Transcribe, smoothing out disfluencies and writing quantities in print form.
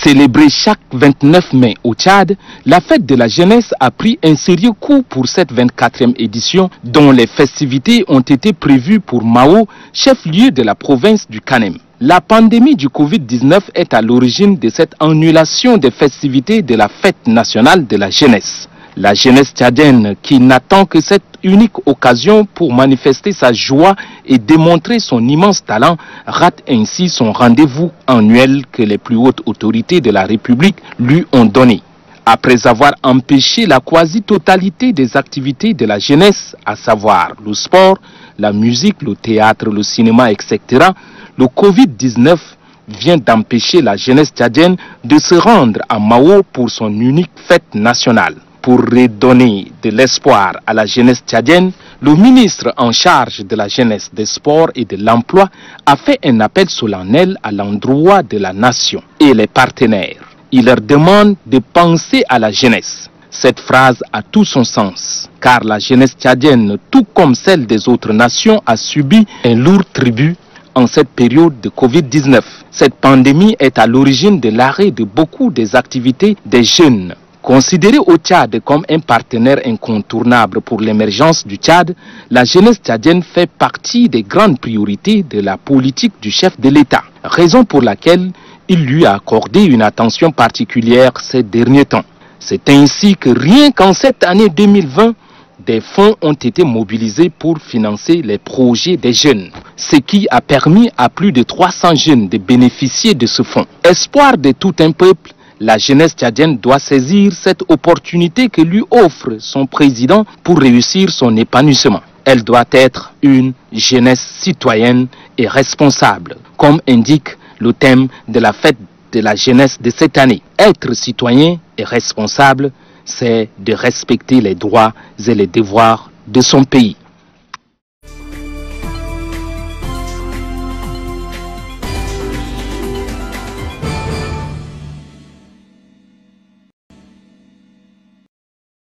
Célébrée chaque 29 mai au Tchad, la fête de la jeunesse a pris un sérieux coup pour cette 24e édition dont les festivités ont été prévues pour Mao, chef-lieu de la province du Kanem. La pandémie du Covid-19 est à l'origine de cette annulation des festivités de la fête nationale de la jeunesse. La jeunesse tchadienne, qui n'attend que cette unique occasion pour manifester sa joie et démontrer son immense talent, rate ainsi son rendez-vous annuel que les plus hautes autorités de la République lui ont donné. Après avoir empêché la quasi-totalité des activités de la jeunesse, à savoir le sport, la musique, le théâtre, le cinéma, etc., le Covid-19 vient d'empêcher la jeunesse tchadienne de se rendre à Mao pour son unique fête nationale. Pour redonner de l'espoir à la jeunesse tchadienne, le ministre en charge de la jeunesse, des sports et de l'emploi a fait un appel solennel à l'endroit de la nation et les partenaires. Il leur demande de penser à la jeunesse. Cette phrase a tout son sens, car la jeunesse tchadienne, tout comme celle des autres nations, a subi un lourd tribut en cette période de Covid-19. Cette pandémie est à l'origine de l'arrêt de beaucoup des activités des jeunes. Considérée au Tchad comme un partenaire incontournable pour l'émergence du Tchad, la jeunesse tchadienne fait partie des grandes priorités de la politique du chef de l'État, raison pour laquelle il lui a accordé une attention particulière ces derniers temps. C'est ainsi que rien qu'en cette année 2020, des fonds ont été mobilisés pour financer les projets des jeunes, ce qui a permis à plus de 300 jeunes de bénéficier de ce fonds. Espoir de tout un peuple, la jeunesse tchadienne doit saisir cette opportunité que lui offre son président pour réussir son épanouissement. Elle doit être une jeunesse citoyenne et responsable, comme indique le thème de la fête de la jeunesse de cette année. Être citoyen et responsable, c'est de respecter les droits et les devoirs de son pays.